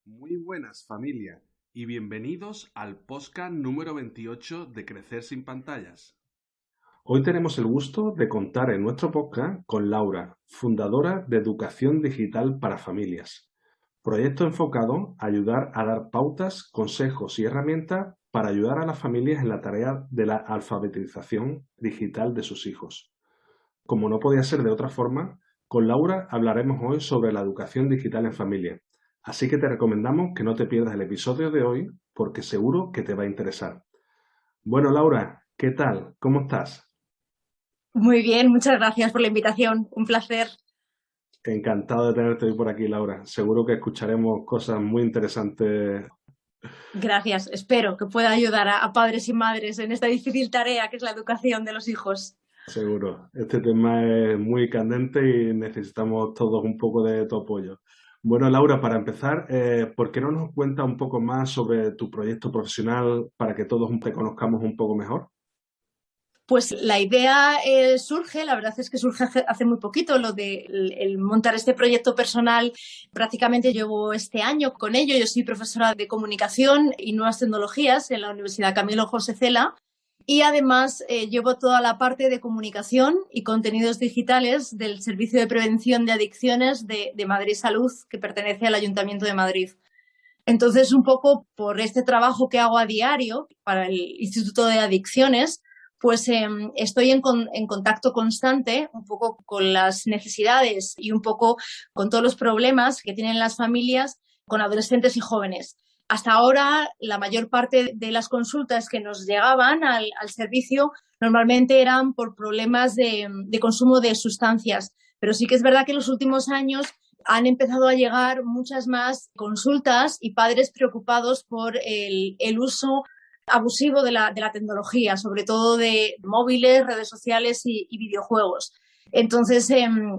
Muy buenas, familia, y bienvenidos al podcast número 28 de Crecer sin pantallas. Hoy tenemos el gusto de contar en nuestro podcast con Laura, fundadora de Educación Digital para Familias, proyecto enfocado a ayudar a dar pautas, consejos y herramientas para ayudar a las familias en la tarea de la alfabetización digital de sus hijos. Como no podía ser de otra forma, con Laura hablaremos hoy sobre la educación digital en familia. Así que te recomendamos que no te pierdas el episodio de hoy porque seguro que te va a interesar. Bueno, Laura, ¿qué tal? ¿Cómo estás? Muy bien, muchas gracias por la invitación. Un placer. Encantado de tenerte hoy por aquí, Laura. Seguro que escucharemos cosas muy interesantes. Gracias. Espero que pueda ayudar a padres y madres en esta difícil tarea que es la educación de los hijos. Seguro. Este tema es muy candente y necesitamos todos un poco de tu apoyo. Bueno, Laura, para empezar, ¿por qué no nos cuentas un poco más sobre tu proyecto profesional para que todos te conozcamos un poco mejor? Pues la idea surge, la verdad es que surge hace muy poquito, lo de el montar este proyecto personal. Prácticamente llevo este año con ello. Yo soy profesora de comunicación y nuevas tecnologías en la Universidad Camilo José Cela. Y además llevo toda la parte de comunicación y contenidos digitales del Servicio de Prevención de Adicciones de Madrid Salud, que pertenece al Ayuntamiento de Madrid. Entonces, un poco por este trabajo que hago a diario para el Instituto de Adicciones, pues estoy en contacto constante un poco con las necesidades y un poco con todos los problemas que tienen las familias con adolescentes y jóvenes. Hasta ahora, la mayor parte de las consultas que nos llegaban al servicio normalmente eran por problemas de consumo de sustancias, pero sí que es verdad que en los últimos años han empezado a llegar muchas más consultas y padres preocupados por el uso abusivo de la tecnología, sobre todo de móviles, redes sociales y videojuegos. Entonces,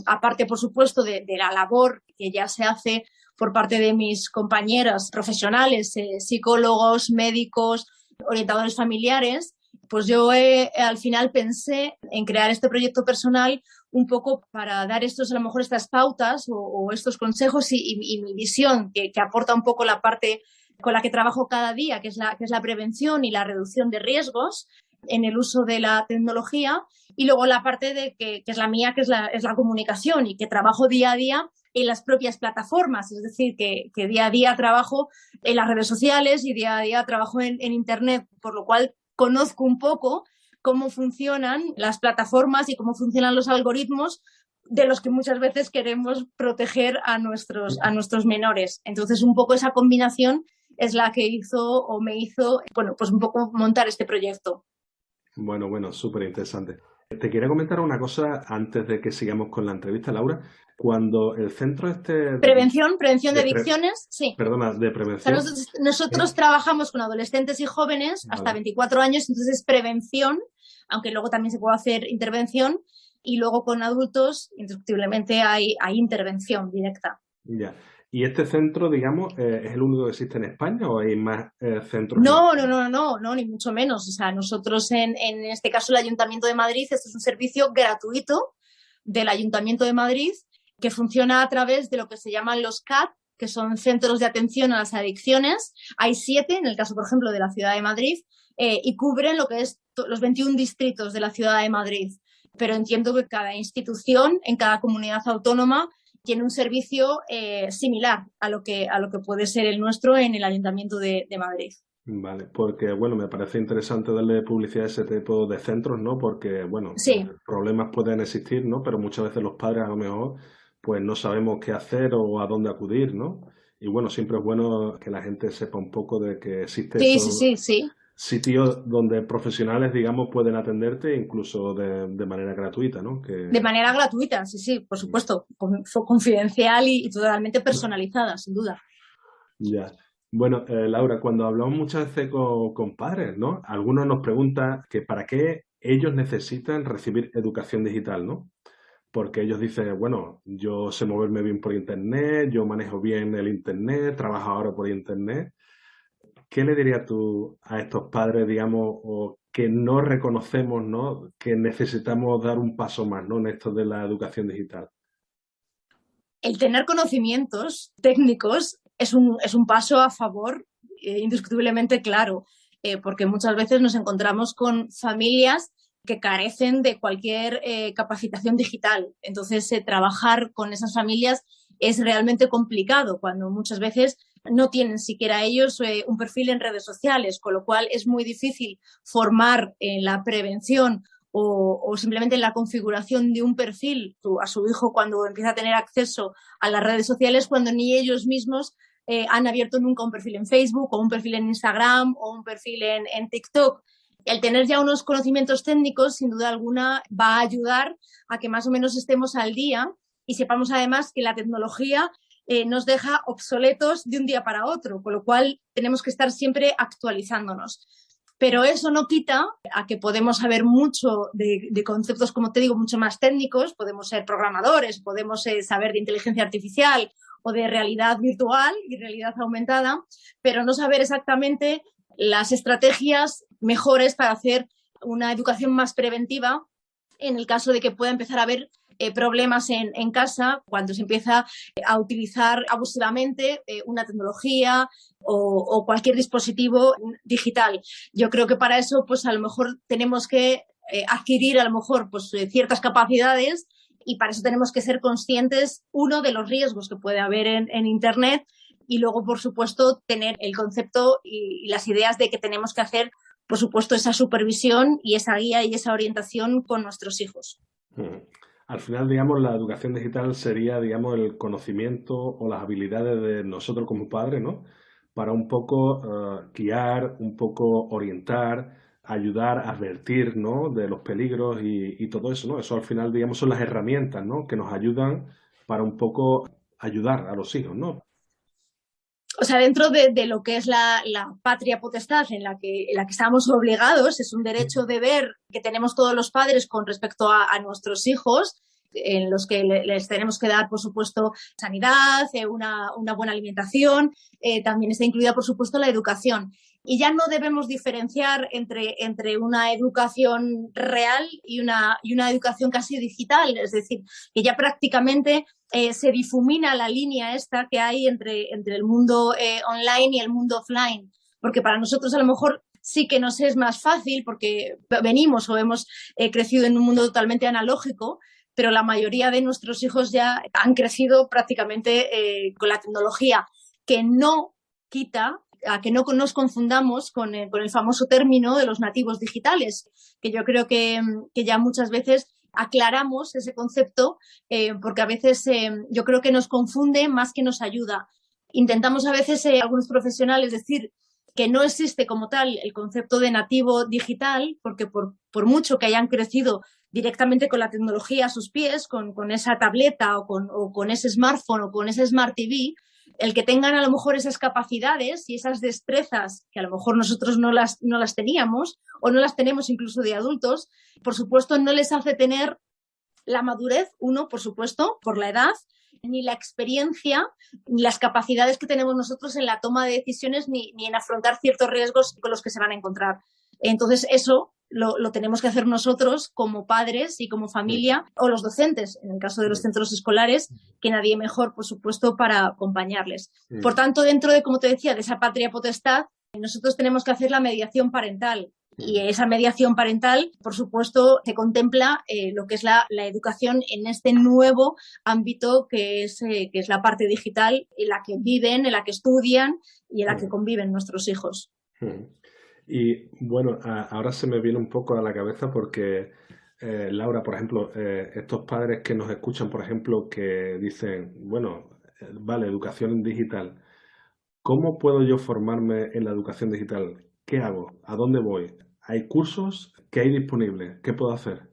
aparte, por supuesto, de la labor que ya se hace por parte de mis compañeras profesionales, psicólogos, médicos, orientadores familiares, pues yo al final pensé en crear este proyecto personal un poco para dar a lo mejor estas pautas o estos consejos y mi visión que aporta un poco la parte con la que trabajo cada día, que es la prevención y la reducción de riesgos en el uso de la tecnología, y luego la parte que es la mía, que es la comunicación y que trabajo día a día en las propias plataformas, es decir, que día a día trabajo en las redes sociales y día a día trabajo en Internet, por lo cual conozco un poco cómo funcionan las plataformas y cómo funcionan los algoritmos de los que muchas veces queremos proteger a nuestros menores. Entonces, un poco esa combinación es la que me hizo, bueno, pues un poco montar este proyecto. Bueno, súper interesante. Te quería comentar una cosa antes de que sigamos con la entrevista, Laura. Cuando el centro Prevención de de pre- adicciones, sí. perdona, de O sea, prevención, nosotros ¿eh? trabajamos con adolescentes y jóvenes hasta Vale, 24 años, entonces es prevención, aunque luego también se puede hacer intervención, y luego con adultos, indiscutiblemente hay intervención directa. ya. ¿Y este centro, digamos, es el único que existe en España o hay más centros en No, no, España? no, no, no, ni mucho menos. O sea, nosotros en este caso el Ayuntamiento de Madrid, esto es un servicio gratuito del Ayuntamiento de Madrid que funciona a través de lo que se llaman los CAT, que son Centros de Atención a las Adicciones. Hay 7, en el caso, por ejemplo, de la Ciudad de Madrid, y cubren lo que es los 21 distritos de la Ciudad de Madrid. Pero entiendo que cada institución, en cada comunidad autónoma, tiene un servicio similar a lo que puede ser el nuestro en el Ayuntamiento de Madrid. Vale, porque bueno, me parece interesante darle publicidad a ese tipo de centros, ¿no? Porque bueno, Sí, problemas pueden existir, ¿no? Pero muchas veces los padres a lo mejor pues no sabemos qué hacer o a dónde acudir, ¿no? Y bueno, siempre es bueno que la gente sepa un poco de que existe sí, sí, estos sí, sí. sitios donde profesionales, digamos, pueden atenderte incluso de manera gratuita, ¿no? De manera gratuita, sí, sí, por supuesto, confidencial y totalmente personalizada, sin duda. Ya. Bueno, Laura, cuando hablamos muchas veces con padres, ¿no? Algunos nos preguntan que para qué ellos necesitan recibir educación digital, ¿no? Porque ellos dicen, bueno, yo sé moverme bien por internet, yo manejo bien el internet, trabajo ahora por internet. ¿Qué le dirías tú a estos padres, digamos, o que no reconocemos, ¿no? Que necesitamos dar un paso más, ¿no? En esto de la educación digital. El tener conocimientos técnicos es un paso a favor, indiscutiblemente claro, porque muchas veces nos encontramos con familias que carecen de cualquier capacitación digital. Entonces, trabajar con esas familias es realmente complicado cuando muchas veces no tienen siquiera ellos un perfil en redes sociales, con lo cual es muy difícil formar en la prevención o simplemente en la configuración de un perfil a su hijo cuando empieza a tener acceso a las redes sociales, cuando ni ellos mismos han abierto nunca un perfil en Facebook o un perfil en Instagram o un perfil en TikTok. El tener ya unos conocimientos técnicos, sin duda alguna, va a ayudar a que más o menos estemos al día y sepamos además que la tecnología nos deja obsoletos de un día para otro, con lo cual tenemos que estar siempre actualizándonos. Pero eso no quita a que podemos saber mucho de conceptos, como te digo, mucho más técnicos, podemos ser programadores, podemos saber de inteligencia artificial o de realidad virtual y realidad aumentada, pero no saber exactamente las estrategias mejores para hacer una educación más preventiva en el caso de que pueda empezar a haber problemas en casa cuando se empieza a utilizar abusivamente una tecnología o cualquier dispositivo digital. Yo creo que para eso, pues a lo mejor tenemos que adquirir a lo mejor pues ciertas capacidades y para eso tenemos que ser conscientes, uno, de los riesgos que puede haber en Internet y luego, por supuesto, tener el concepto y las ideas de que tenemos que hacer, por supuesto, esa supervisión y esa guía y esa orientación con nuestros hijos. Al final, digamos, la educación digital sería, digamos, el conocimiento o las habilidades de nosotros como padres, ¿no? Para un poco guiar, un poco orientar, ayudar, advertir, ¿no? De los peligros y todo eso, ¿no? Eso al final, digamos, son las herramientas, ¿no? Que nos ayudan para un poco ayudar a los hijos, ¿no? O sea, dentro de lo que es la patria potestad en la que estamos obligados, es un derecho deber que tenemos todos los padres con respecto a nuestros hijos, en los que les tenemos que dar, por supuesto, sanidad, una buena alimentación, también está incluida, por supuesto, la educación. Y ya no debemos diferenciar entre una educación real y una educación casi digital, es decir, que ya prácticamente se difumina la línea esta que hay entre el mundo online y el mundo offline, porque para nosotros a lo mejor sí que nos es más fácil porque venimos o hemos crecido en un mundo totalmente analógico, pero la mayoría de nuestros hijos ya han crecido prácticamente con la tecnología, que no quita a que no nos confundamos con el famoso término de los nativos digitales, que yo creo que ya muchas veces aclaramos ese concepto porque a veces yo creo que nos confunde más que nos ayuda. Intentamos a veces algunos profesionales decir que no existe como tal el concepto de nativo digital, porque por mucho que hayan crecido directamente con la tecnología a sus pies, con esa tableta o con ese smartphone o con ese Smart TV, el que tengan a lo mejor esas capacidades y esas destrezas que a lo mejor nosotros no las teníamos o no las tenemos incluso de adultos, por supuesto no les hace tener la madurez, uno, por supuesto, por la edad, ni la experiencia, ni las capacidades que tenemos nosotros en la toma de decisiones, ni en afrontar ciertos riesgos con los que se van a encontrar. Entonces, eso lo tenemos que hacer nosotros como padres y como familia, o los docentes, en el caso de los centros escolares, que nadie mejor, por supuesto, para acompañarles. Por tanto, dentro de, como te decía, de esa patria potestad, nosotros tenemos que hacer la mediación parental. Y esa mediación parental, por supuesto, se contempla lo que es la educación en este nuevo ámbito que es la parte digital, en la que viven, en la que estudian y en la que conviven nuestros hijos. Y bueno, ahora se me viene un poco a la cabeza porque, Laura, por ejemplo, estos padres que nos escuchan, por ejemplo, que dicen, bueno, vale, educación digital, ¿cómo puedo yo formarme en la educación digital? ¿Qué hago? ¿A dónde voy? ¿Hay cursos? ¿Qué hay disponible? ¿Qué puedo hacer?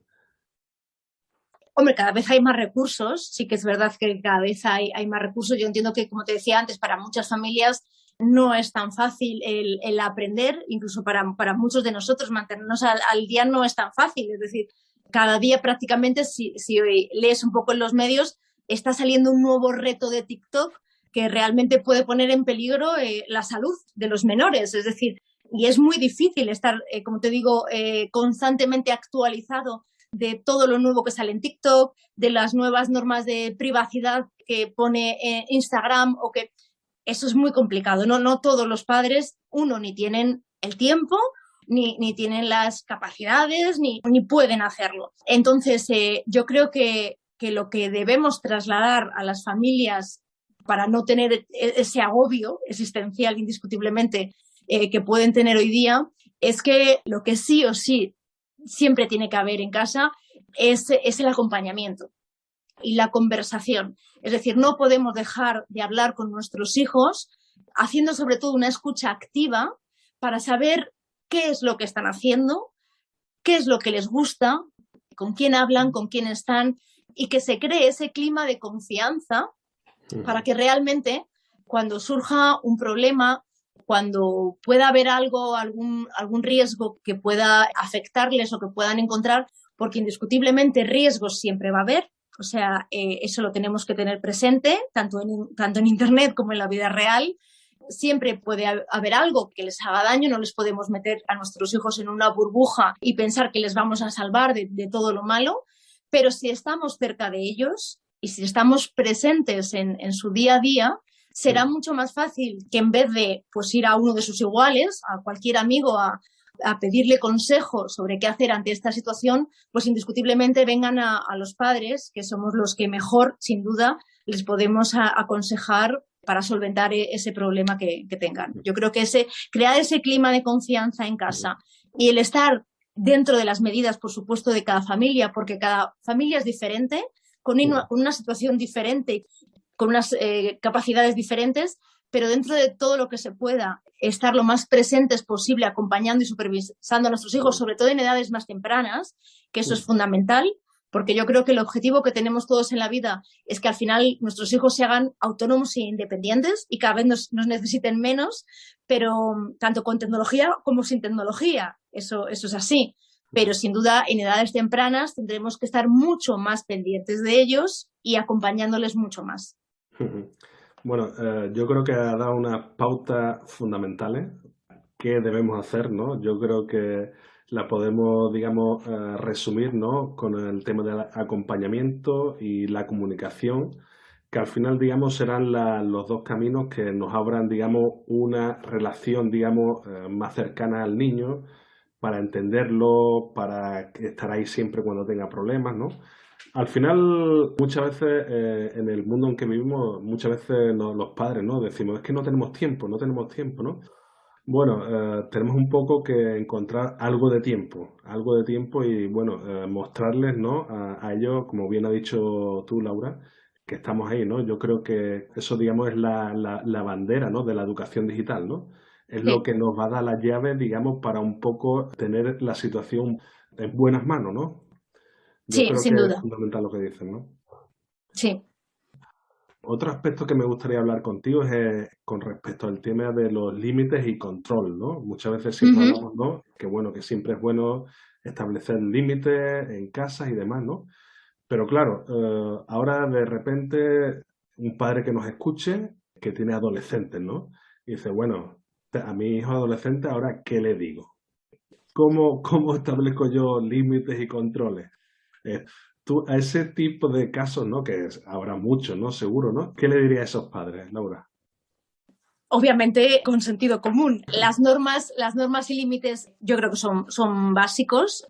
Hombre, cada vez hay más recursos, sí que es verdad que cada vez hay más recursos. Yo entiendo que, como te decía antes, para muchas familias no es tan fácil el aprender, incluso para muchos de nosotros mantenernos al día no es tan fácil. Es decir, cada día prácticamente, si hoy lees un poco en los medios, está saliendo un nuevo reto de TikTok que realmente puede poner en peligro la salud de los menores. Es decir, y es muy difícil estar, como te digo, constantemente actualizado de todo lo nuevo que sale en TikTok, de las nuevas normas de privacidad que pone Instagram o que eso es muy complicado. No todos los padres, ni tienen el tiempo, ni tienen las capacidades, ni pueden hacerlo. Entonces, yo creo que lo que debemos trasladar a las familias para no tener ese agobio existencial indiscutiblemente que pueden tener hoy día, es que lo que sí o sí siempre tiene que haber en casa es el acompañamiento y la conversación. Es decir, no podemos dejar de hablar con nuestros hijos, haciendo sobre todo una escucha activa para saber qué es lo que están haciendo, qué es lo que les gusta, con quién hablan, con quién están, y que se cree ese clima de confianza para que realmente cuando surja un problema, cuando pueda haber algún riesgo que pueda afectarles o que puedan encontrar, porque indiscutiblemente riesgos siempre va a haber, o sea, eso lo tenemos que tener presente, tanto en Internet como en la vida real. Siempre puede haber algo que les haga daño, no les podemos meter a nuestros hijos en una burbuja y pensar que les vamos a salvar de todo lo malo, pero si estamos cerca de ellos y si estamos presentes en su día a día, será mucho más fácil que en vez de pues, ir a uno de sus iguales, a cualquier amigo, a pedirle consejos sobre qué hacer ante esta situación, pues indiscutiblemente vengan a los padres, que somos los que mejor, sin duda, les podemos aconsejar para solventar ese problema que tengan. Yo creo que crear ese clima de confianza en casa y el estar dentro de las medidas, por supuesto, de cada familia, porque cada familia es diferente, con una situación diferente, con unas capacidades diferentes, pero dentro de todo lo que se pueda, estar lo más presentes posible, acompañando y supervisando a nuestros hijos, sobre todo en edades más tempranas, que eso es fundamental, porque yo creo que el objetivo que tenemos todos en la vida es que al final nuestros hijos se hagan autónomos e independientes y cada vez nos necesiten menos, pero tanto con tecnología como sin tecnología, eso es así. Pero sin duda en edades tempranas tendremos que estar mucho más pendientes de ellos y acompañándoles mucho más. Bueno, yo creo que ha dado unas pautas fundamentales que debemos hacer, ¿no? Yo creo que la podemos, digamos, resumir, ¿no? Con el tema del acompañamiento y la comunicación, que al final, digamos, serán los dos caminos que nos abran, digamos, una relación, digamos, más cercana al niño para entenderlo, para estar ahí siempre cuando tenga problemas, ¿no? Al final, muchas veces en el mundo en que vivimos, muchas veces los padres, ¿no? Decimos, es que no tenemos tiempo, ¿no? Bueno, tenemos un poco que encontrar algo de tiempo y, bueno, mostrarles, ¿no? A ellos, como bien ha dicho tú, Laura, que estamos ahí, ¿no? Yo creo que eso, digamos, es la bandera, ¿no? De la educación digital, ¿no? Es lo Sí, que nos va a dar las llaves, digamos, para un poco tener la situación en buenas manos, ¿no? Yo sí, creo sin que es duda. fundamental lo que dicen, ¿no? Sí. Otro aspecto que me gustaría hablar contigo es con respecto al tema de los límites y control, ¿no? Muchas veces siempre Uh-huh. hablamos, ¿no? Que bueno, que siempre es bueno establecer límites en casa y demás, ¿no? Pero claro, ahora de repente un padre que nos escuche, que tiene adolescentes, ¿no? Y dice, bueno, a mi hijo adolescente, ahora, ¿qué le digo? ¿Cómo establezco yo límites y controles? Eh, tú, a ese tipo de casos, ¿no? Que habrá muchos, ¿no? Seguro, ¿no? ¿Qué le diría a esos padres, Laura? Obviamente con sentido común. Las normas y límites yo creo que son básicos,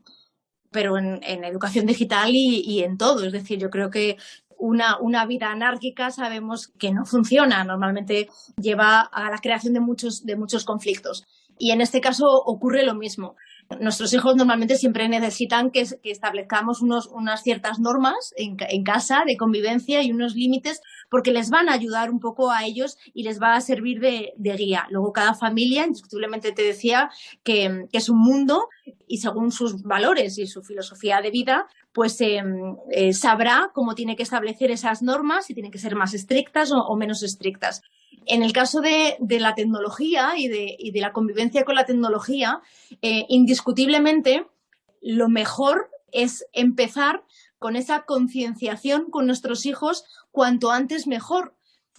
pero en educación digital y en todo. Es decir, yo creo que una vida anárquica sabemos que no funciona. Normalmente lleva a la creación de muchos conflictos. Y en este caso ocurre lo mismo. Nuestros hijos normalmente siempre necesitan que establezcamos unas ciertas normas en casa de convivencia y unos límites porque les van a ayudar un poco a ellos y les va a servir de guía. Luego cada familia, indiscutiblemente te decía que es un mundo y según sus valores y su filosofía de vida, pues sabrá cómo tiene que establecer esas normas, si tienen que ser más estrictas o menos estrictas. En el caso de la tecnología y de la convivencia con la tecnología, indiscutiblemente lo mejor es empezar con esa concienciación con nuestros hijos cuanto antes mejor.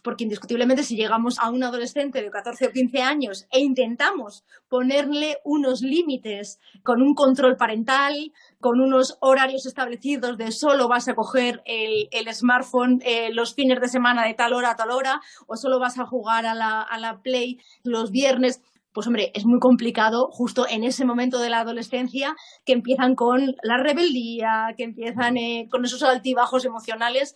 porque indiscutiblemente si llegamos a un adolescente de 14 o 15 años e intentamos ponerle unos límites con un control parental, con unos horarios establecidos de solo vas a coger el smartphone los fines de semana de tal hora a tal hora, o solo vas a jugar a la Play los viernes, pues hombre, es muy complicado justo en ese momento de la adolescencia que empiezan con la rebeldía, que empiezan con esos altibajos emocionales,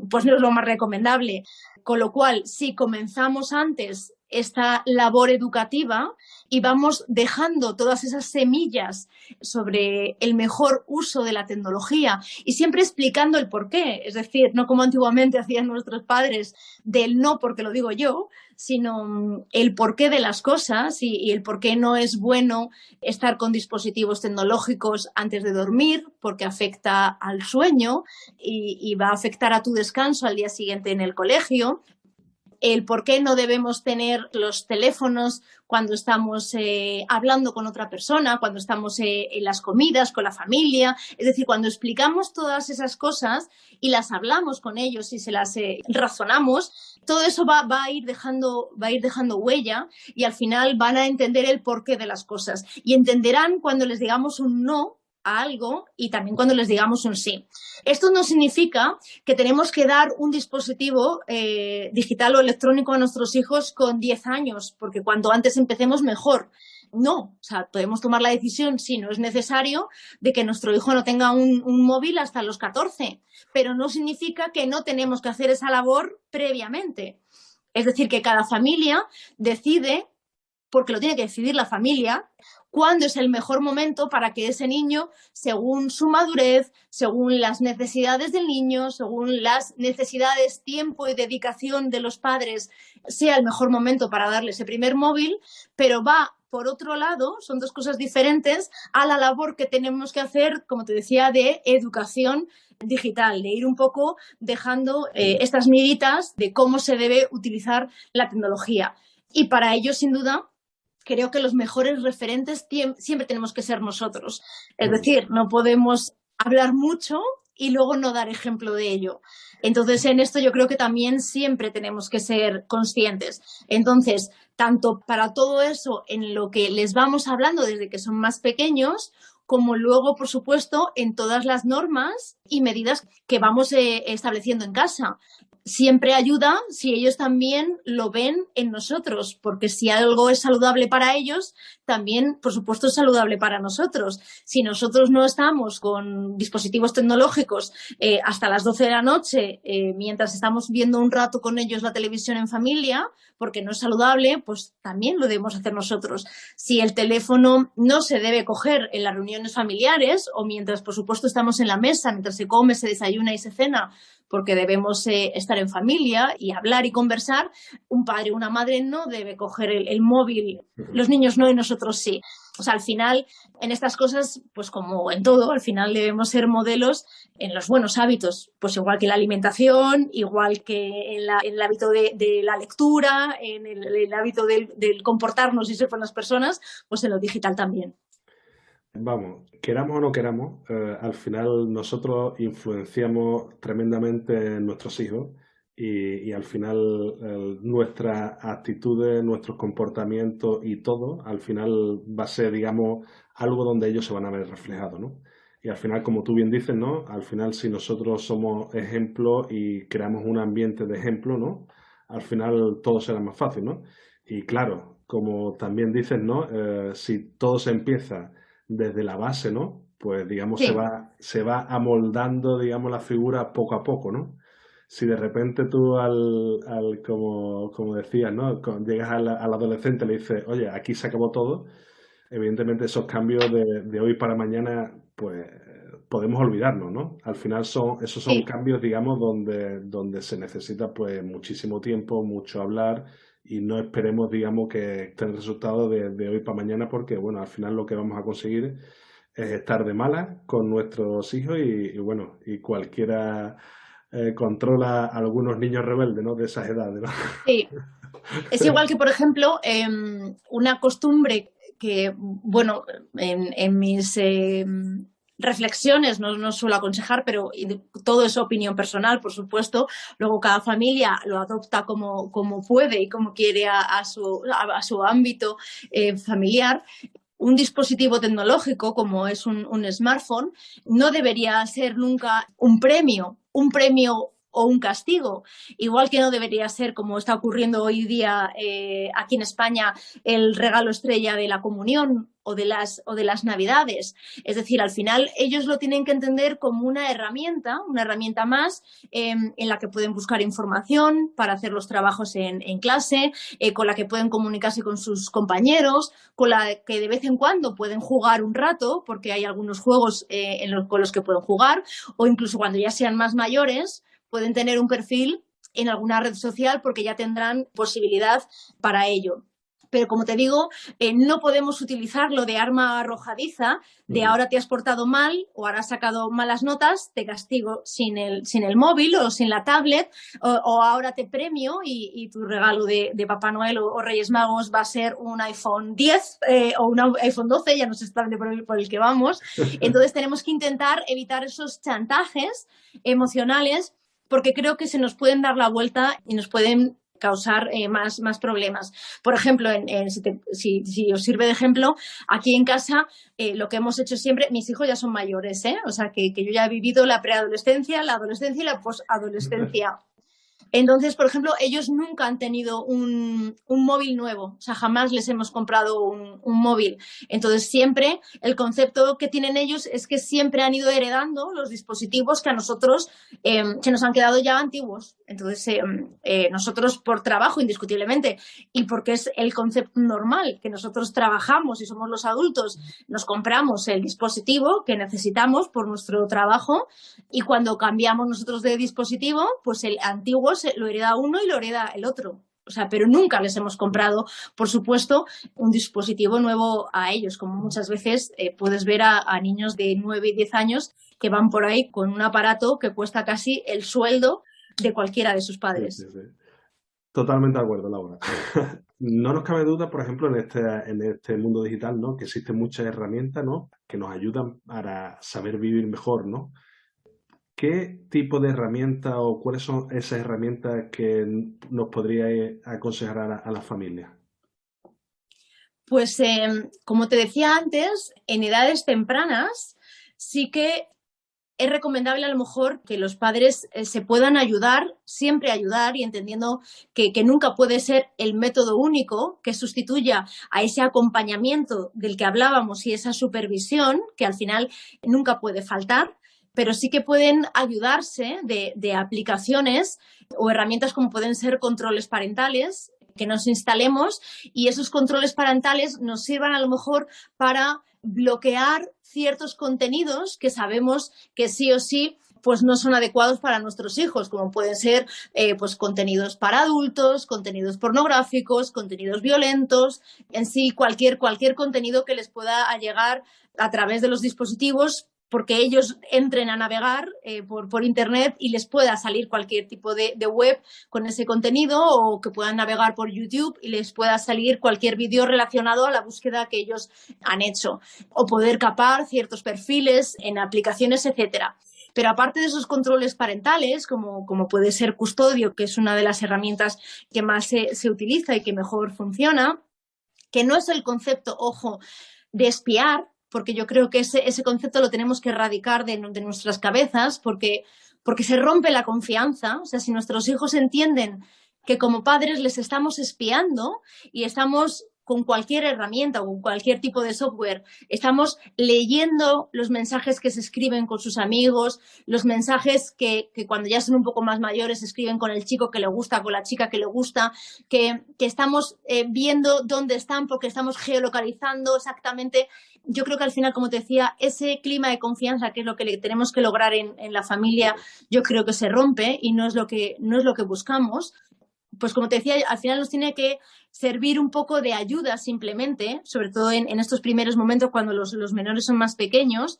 pues no es lo más recomendable. Con lo cual, si comenzamos antes esta labor educativa y vamos dejando todas esas semillas sobre el mejor uso de la tecnología y siempre explicando el porqué, es decir, no como antiguamente hacían nuestros padres del no porque lo digo yo, sino el porqué de las cosas y el por qué no es bueno estar con dispositivos tecnológicos antes de dormir porque afecta al sueño y va a afectar a tu descanso al día siguiente en el colegio. El por qué no debemos tener los teléfonos cuando estamos hablando con otra persona, cuando estamos en las comidas, con la familia. Es decir, cuando explicamos todas esas cosas y las hablamos con ellos y se las razonamos, todo eso va a ir dejando huella y al final van a entender el porqué de las cosas. Y entenderán cuando les digamos un no a algo y también cuando les digamos un sí. Esto no significa que tenemos que dar un dispositivo digital o electrónico a nuestros hijos con 10 años, porque cuanto antes empecemos mejor. No, o sea, podemos tomar la decisión, si no es necesario, de que nuestro hijo no tenga un móvil hasta los 14, pero no significa que no tenemos que hacer esa labor previamente. Es decir, que cada familia decide, porque lo tiene que decidir la familia, cuándo es el mejor momento para que ese niño, según su madurez, según las necesidades del niño, según las necesidades, tiempo y dedicación de los padres, sea el mejor momento para darle ese primer móvil, pero va, por otro lado, son dos cosas diferentes a la labor que tenemos que hacer, como te decía, de educación digital, de ir un poco dejando estas miritas de cómo se debe utilizar la tecnología. Y para ello, sin duda, creo que los mejores referentes siempre tenemos que ser nosotros. Es decir, no podemos hablar mucho y luego no dar ejemplo de ello. Entonces, en esto yo creo que también siempre tenemos que ser conscientes. Entonces, tanto para todo eso en lo que les vamos hablando desde que son más pequeños, como luego, por supuesto, en todas las normas y medidas que vamos estableciendo en casa. Siempre ayuda si ellos también lo ven en nosotros, porque si algo es saludable para ellos, también, por supuesto, es saludable para nosotros. Si nosotros no estamos con dispositivos tecnológicos hasta las 12 de la noche, mientras estamos viendo un rato con ellos la televisión en familia, porque no es saludable, pues también lo debemos hacer nosotros. Si el teléfono no se debe coger en las reuniones familiares o mientras, por supuesto, estamos en la mesa, mientras se come, se desayuna y se cena, porque debemos estar en familia y hablar y conversar, un padre o una madre no debe coger el móvil, los niños no y nosotros sí. O sea, al final, en estas cosas, pues como en todo, al final debemos ser modelos en los buenos hábitos, pues igual que la alimentación, igual que en el hábito de la lectura, en el hábito del comportarnos y ser buenas personas, pues en lo digital también. Vamos, queramos o no queramos, al final nosotros influenciamos tremendamente en nuestros hijos y al final nuestras actitudes, nuestros comportamientos y todo, al final va a ser, digamos, algo donde ellos se van a ver reflejados, ¿no? Y al final, como tú bien dices, ¿no? Al final, si nosotros somos ejemplos y creamos un ambiente de ejemplo, ¿no? Al final todo será más fácil, ¿no? Y claro, como también dices, ¿no? Si todo se empieza desde la base, ¿no? Pues digamos Sí. se va amoldando, digamos, la figura poco a poco, ¿no? Si de repente tú como decías, ¿no? Llegas al adolescente y le dices, oye, aquí se acabó todo, evidentemente esos cambios de hoy para mañana, pues podemos olvidarnos, ¿no? Al final esos son Sí. cambios, digamos, donde se necesita pues muchísimo tiempo, mucho hablar y no esperemos, digamos, que esté el resultado de hoy para mañana porque, bueno, al final lo que vamos a conseguir es estar de malas con nuestros hijos y bueno, y cualquiera controla a algunos niños rebeldes, ¿no? De esas edades, ¿no? Sí. Es igual que, por ejemplo, una costumbre que, bueno, en mis reflexiones, no suelo aconsejar, pero todo es opinión personal, por supuesto. Luego cada familia lo adopta como puede y como quiere a su ámbito familiar. Un dispositivo tecnológico como es un smartphone no debería ser nunca un premio o un castigo, igual que no debería ser, como está ocurriendo hoy día aquí en España, el regalo estrella de la comunión o de las Navidades. Es decir, al final ellos lo tienen que entender como una herramienta más en la que pueden buscar información para hacer los trabajos en clase, con la que pueden comunicarse con sus compañeros, con la que de vez en cuando pueden jugar un rato, porque hay algunos juegos con los que pueden jugar, o incluso cuando ya sean más mayores pueden tener un perfil en alguna red social porque ya tendrán posibilidad para ello. Pero como te digo, no podemos utilizarlo de arma arrojadiza, de ahora te has portado mal o ahora has sacado malas notas, te castigo sin el móvil o sin la tablet, o ahora te premio y tu regalo de Papá Noel o Reyes Magos va a ser un iPhone 10 o un iPhone 12, ya no sé exactamente por el que vamos. Entonces tenemos que intentar evitar esos chantajes emocionales, porque creo que se nos pueden dar la vuelta y nos pueden causar más problemas. Por ejemplo, si os sirve de ejemplo, aquí en casa lo que hemos hecho siempre, mis hijos ya son mayores, o sea que yo ya he vivido la preadolescencia, la adolescencia y la posadolescencia. Entonces, por ejemplo, ellos nunca han tenido un móvil nuevo, o sea, jamás les hemos comprado un móvil. Entonces, siempre el concepto que tienen ellos es que siempre han ido heredando los dispositivos que a nosotros se nos han quedado ya antiguos. Entonces, nosotros por trabajo, indiscutiblemente, y porque es el concepto normal, que nosotros trabajamos y somos los adultos, nos compramos el dispositivo que necesitamos por nuestro trabajo, y cuando cambiamos nosotros de dispositivo, pues el antiguo lo hereda uno y lo hereda el otro. O sea, pero nunca les hemos comprado, por supuesto, un dispositivo nuevo a ellos, como muchas veces puedes ver a niños de 9 y 10 años que van por ahí con un aparato que cuesta casi el sueldo de cualquiera de sus padres. Sí, sí, sí. Totalmente de acuerdo, Laura. No nos cabe duda, por ejemplo, en este mundo digital, ¿no?, que existen muchas herramientas, ¿no?, que nos ayudan para saber vivir mejor, ¿no? ¿Qué tipo de herramientas o cuáles son esas herramientas que nos podría aconsejar a la familia? Pues como te decía antes, en edades tempranas sí que es recomendable a lo mejor que los padres se puedan ayudar, siempre ayudar, y entendiendo que nunca puede ser el método único que sustituya a ese acompañamiento del que hablábamos y esa supervisión que al final nunca puede faltar, pero sí que pueden ayudarse de aplicaciones o herramientas como pueden ser controles parentales que nos instalemos, y esos controles parentales nos sirvan a lo mejor para bloquear ciertos contenidos que sabemos que sí o sí pues no son adecuados para nuestros hijos, como pueden ser pues contenidos para adultos, contenidos pornográficos, contenidos violentos, en sí cualquier contenido que les pueda llegar a través de los dispositivos, porque ellos entren a navegar por internet y les pueda salir cualquier tipo de web con ese contenido, o que puedan navegar por YouTube y les pueda salir cualquier vídeo relacionado a la búsqueda que ellos han hecho, o poder capar ciertos perfiles en aplicaciones, etcétera. Pero aparte de esos controles parentales, como puede ser Custodio, que es una de las herramientas que más se utiliza y que mejor funciona, que no es el concepto, ojo, de espiar, porque yo creo que ese concepto lo tenemos que erradicar de nuestras cabezas, porque se rompe la confianza. O sea, si nuestros hijos entienden que como padres les estamos espiando y estamos con cualquier herramienta o con cualquier tipo de software, estamos leyendo los mensajes que se escriben con sus amigos, los mensajes que cuando ya son un poco más mayores se escriben con el chico que le gusta, con la chica que le gusta, que estamos viendo dónde están porque estamos geolocalizando exactamente. Yo creo que al final, como te decía, ese clima de confianza, que es lo que tenemos que lograr en la familia, yo creo que se rompe y no es lo que buscamos. Pues como te decía, al final nos tiene que servir un poco de ayuda simplemente, sobre todo en estos primeros momentos cuando los menores son más pequeños,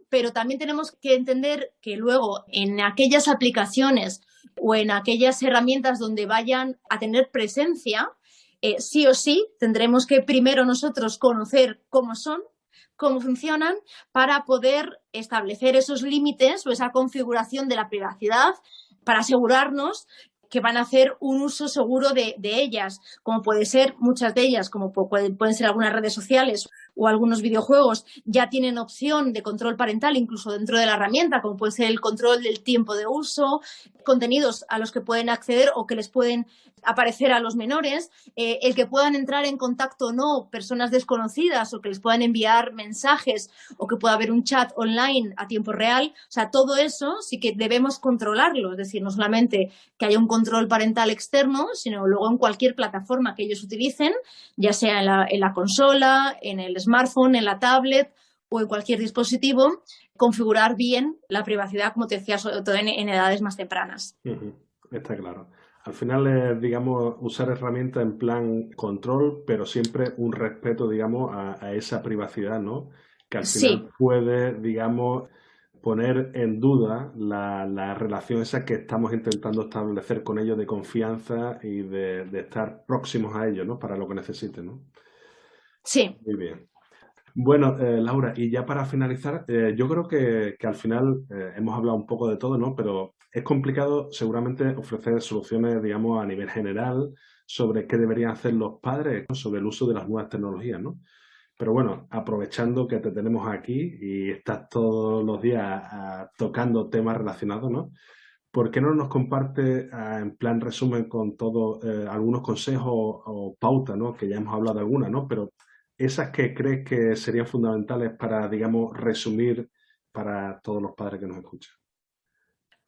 pero también tenemos que entender que luego en aquellas aplicaciones o en aquellas herramientas donde vayan a tener presencia, sí o sí tendremos que primero nosotros conocer cómo son, cómo funcionan para poder establecer esos límites o esa configuración de la privacidad para asegurarnos que van a hacer un uso seguro de ellas, como puede ser muchas de ellas, como pueden ser algunas redes sociales o algunos videojuegos, ya tienen opción de control parental incluso dentro de la herramienta, como puede ser el control del tiempo de uso, contenidos a los que pueden acceder o que les pueden aparecer a los menores, el que puedan entrar en contacto o no personas desconocidas o que les puedan enviar mensajes o que pueda haber un chat online a tiempo real. O sea, todo eso sí que debemos controlarlo, es decir, no solamente que haya un control parental externo, sino luego en cualquier plataforma que ellos utilicen, ya sea en la consola, en el smartphone, en la tablet o en cualquier dispositivo, configurar bien la privacidad, como te decía, sobre todo en edades más tempranas. Está claro. Al final es, digamos, usar herramientas en plan control, pero siempre un respeto, digamos, a esa privacidad, ¿no? Que al Sí. final puede, digamos, poner en duda la relación esa que estamos intentando establecer con ellos de confianza y de estar próximos a ellos, ¿no? Para lo que necesiten, ¿no? Sí. Muy bien. Bueno, Laura, y ya para finalizar, yo creo que al final hemos hablado un poco de todo, ¿no? Pero es complicado seguramente ofrecer soluciones, digamos, a nivel general sobre qué deberían hacer los padres, ¿no? Sobre el uso de las nuevas tecnologías, ¿no? Pero bueno, aprovechando que te tenemos aquí y estás todos los días tocando temas relacionados, ¿no? ¿Por qué no nos comparte, en plan resumen con todo, algunos consejos o pautas, ¿no? Que ya hemos hablado de algunas, ¿no? Pero esas que crees que serían fundamentales para, digamos, resumir para todos los padres que nos escuchan.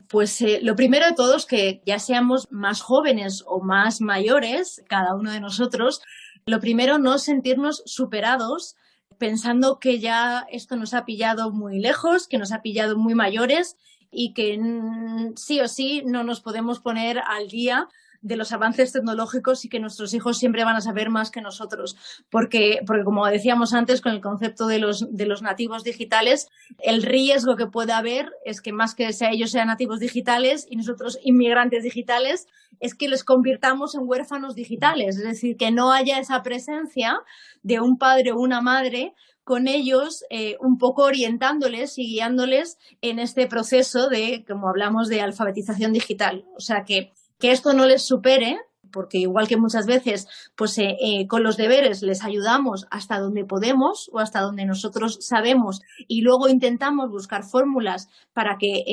Pues lo primero de todo es que ya seamos más jóvenes o más mayores, cada uno de nosotros, lo primero no sentirnos superados pensando que ya esto nos ha pillado muy lejos, que nos ha pillado muy mayores y que sí o sí no nos podemos poner al día de los avances tecnológicos y que nuestros hijos siempre van a saber más que nosotros. Porque como decíamos antes, con el concepto de los nativos digitales, el riesgo que puede haber es que más que ellos sean nativos digitales y nosotros inmigrantes digitales, es que les convirtamos en huérfanos digitales. Es decir, que no haya esa presencia de un padre o una madre con ellos, un poco orientándoles y guiándoles en este proceso de, como hablamos, de alfabetización digital. O sea, que esto no les supere, porque igual que muchas veces, pues con los deberes les ayudamos hasta donde podemos o hasta donde nosotros sabemos y luego intentamos buscar fórmulas para que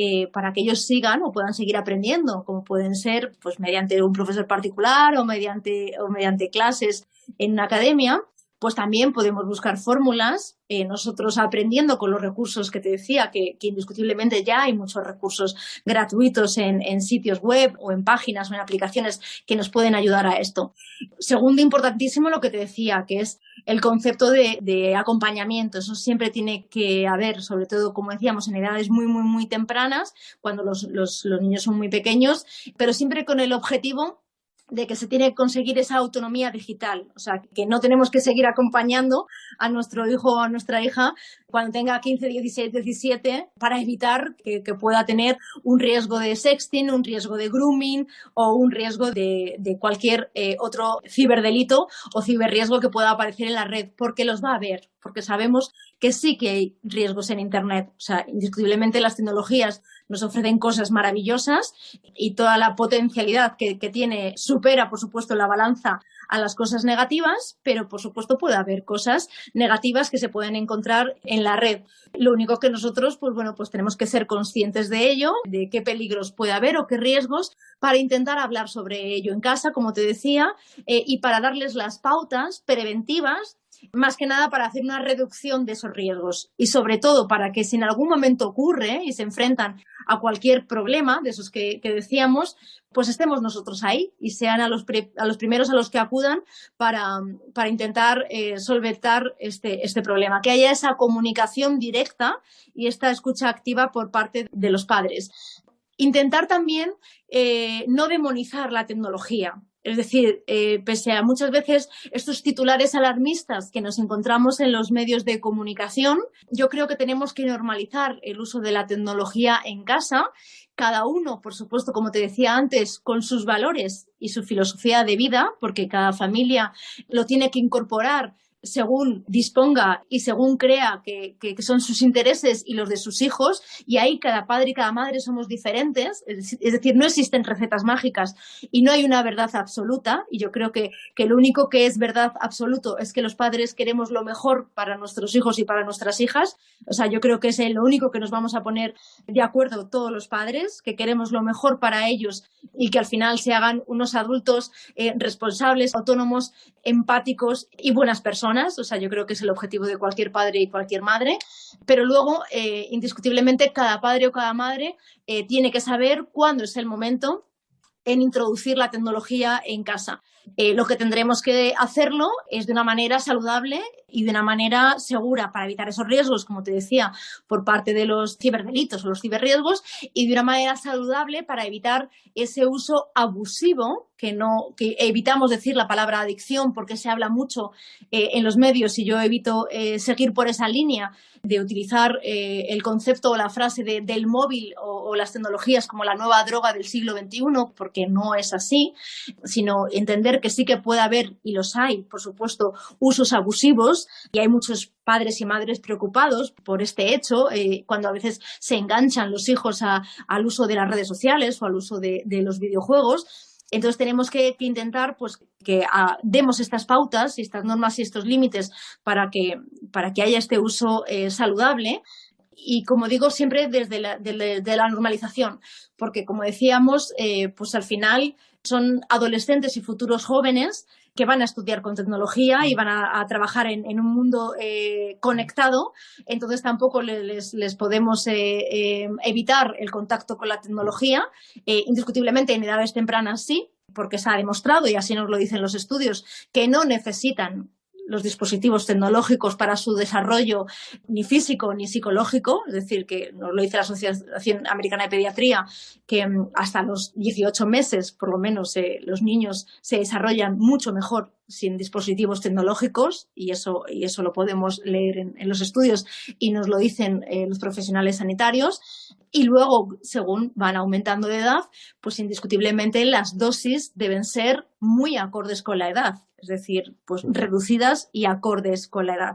ellos sigan o puedan seguir aprendiendo, como pueden ser pues mediante un profesor particular o mediante clases en una academia. Pues también podemos buscar fórmulas, nosotros aprendiendo con los recursos que te decía, que indiscutiblemente ya hay muchos recursos gratuitos en sitios web o en páginas o en aplicaciones que nos pueden ayudar a esto. Segundo, importantísimo lo que te decía, que es el concepto de acompañamiento. Eso siempre tiene que haber, sobre todo, como decíamos, en edades muy, muy, muy tempranas, cuando los niños son muy pequeños, pero siempre con el objetivo de que se tiene que conseguir esa autonomía digital, o sea, que no tenemos que seguir acompañando a nuestro hijo o a nuestra hija cuando tenga 15, 16, 17 para evitar que pueda tener un riesgo de sexting, un riesgo de grooming o un riesgo de cualquier otro ciberdelito o ciberriesgo que pueda aparecer en la red, porque los va a haber, porque sabemos que sí que hay riesgos en Internet. O sea, indiscutiblemente las tecnologías nos ofrecen cosas maravillosas y toda la potencialidad que tiene supera, por supuesto, la balanza a las cosas negativas, pero por supuesto puede haber cosas negativas que se pueden encontrar en la red. Lo único que nosotros, pues bueno, pues tenemos que ser conscientes de ello, de qué peligros puede haber o qué riesgos, para intentar hablar sobre ello en casa, como te decía, y para darles las pautas preventivas, más que nada para hacer una reducción de esos riesgos y sobre todo para que si en algún momento ocurre y se enfrentan a cualquier problema de esos que decíamos, pues estemos nosotros ahí y sean a los primeros a los que acudan para intentar solventar este problema, que haya esa comunicación directa y esta escucha activa por parte de los padres. Intentar también no demonizar la tecnología. Es decir, pese a muchas veces estos titulares alarmistas que nos encontramos en los medios de comunicación, yo creo que tenemos que normalizar el uso de la tecnología en casa, cada uno, por supuesto, como te decía antes, con sus valores y su filosofía de vida, porque cada familia lo tiene que incorporar según disponga y según crea que son sus intereses y los de sus hijos, y ahí cada padre y cada madre somos diferentes, es decir, no existen recetas mágicas y no hay una verdad absoluta, y yo creo que lo único que es verdad absoluto es que los padres queremos lo mejor para nuestros hijos y para nuestras hijas. O sea, yo creo que es lo único que nos vamos a poner de acuerdo todos los padres, que queremos lo mejor para ellos y que al final se hagan unos adultos responsables, autónomos, empáticos y buenas personas. O sea, yo creo que es el objetivo de cualquier padre y cualquier madre. Pero luego, indiscutiblemente, cada padre o cada madre tiene que saber cuándo es el momento en introducir la tecnología en casa. Lo que tendremos que hacerlo es de una manera saludable y de una manera segura para evitar esos riesgos, como te decía, por parte de los ciberdelitos o los ciberriesgos, y de una manera saludable para evitar ese uso abusivo, que evitamos decir la palabra adicción porque se habla mucho en los medios, y yo evito seguir por esa línea de utilizar el concepto o la frase del móvil o las tecnologías como la nueva droga del siglo XXI, porque no es así, sino entender que sí que puede haber, y los hay, por supuesto, usos abusivos, y hay muchos padres y madres preocupados por este hecho, cuando a veces se enganchan los hijos al uso de las redes sociales o al uso de los videojuegos. Entonces tenemos que intentar pues, que demos estas pautas y estas normas y estos límites para que haya este uso saludable. Y como digo, siempre desde la normalización, porque como decíamos, pues al final son adolescentes y futuros jóvenes que van a estudiar con tecnología y van a trabajar en un mundo conectado. Entonces tampoco les podemos evitar el contacto con la tecnología. Indiscutiblemente en edades tempranas sí, porque se ha demostrado, y así nos lo dicen los estudios, que no necesitan los dispositivos tecnológicos para su desarrollo ni físico ni psicológico, es decir, que nos lo dice la Asociación Americana de Pediatría, que hasta los 18 meses, por lo menos, los niños se desarrollan mucho mejor sin dispositivos tecnológicos, y eso lo podemos leer en los estudios y nos lo dicen los profesionales sanitarios. Y luego, según van aumentando de edad, pues indiscutiblemente las dosis deben ser muy acordes con la edad, es decir, pues reducidas y acordes con la edad.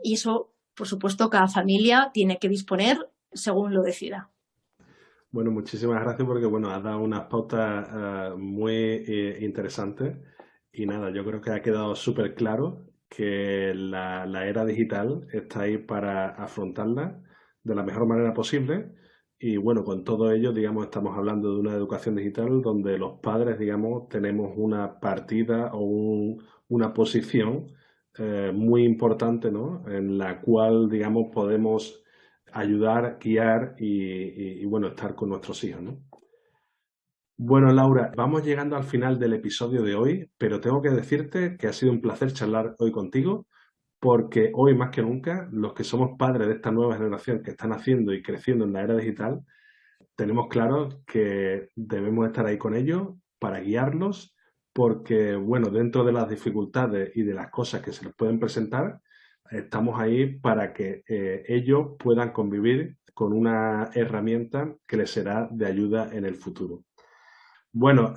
Y eso, por supuesto, cada familia tiene que disponer según lo decida. Bueno, muchísimas gracias porque has dado unas pautas muy interesantes, y nada, yo creo que ha quedado súper claro que la era digital está ahí para afrontarla de la mejor manera posible. Y bueno, con todo ello, digamos, estamos hablando de una educación digital donde los padres, digamos, tenemos una partida o una posición muy importante, ¿no? En la cual, digamos, podemos ayudar, guiar y bueno, estar con nuestros hijos, ¿no? Bueno, Laura, vamos llegando al final del episodio de hoy, pero tengo que decirte que ha sido un placer charlar hoy contigo, porque hoy más que nunca, los que somos padres de esta nueva generación que están naciendo y creciendo en la era digital, tenemos claro que debemos estar ahí con ellos para guiarlos, porque, bueno, dentro de las dificultades y de las cosas que se les pueden presentar, estamos ahí para que ellos puedan convivir con una herramienta que les será de ayuda en el futuro. Bueno,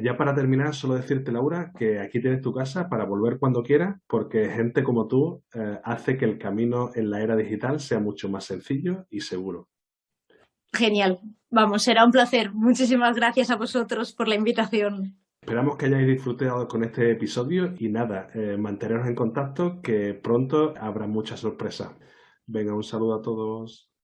ya para terminar, solo decirte, Laura, que aquí tienes tu casa para volver cuando quieras, porque gente como tú hace que el camino en la era digital sea mucho más sencillo y seguro. Genial. Vamos, será un placer. Muchísimas gracias a vosotros por la invitación. Esperamos que hayáis disfrutado con este episodio y nada, manteneros en contacto, que pronto habrá muchas sorpresas. Venga, un saludo a todos.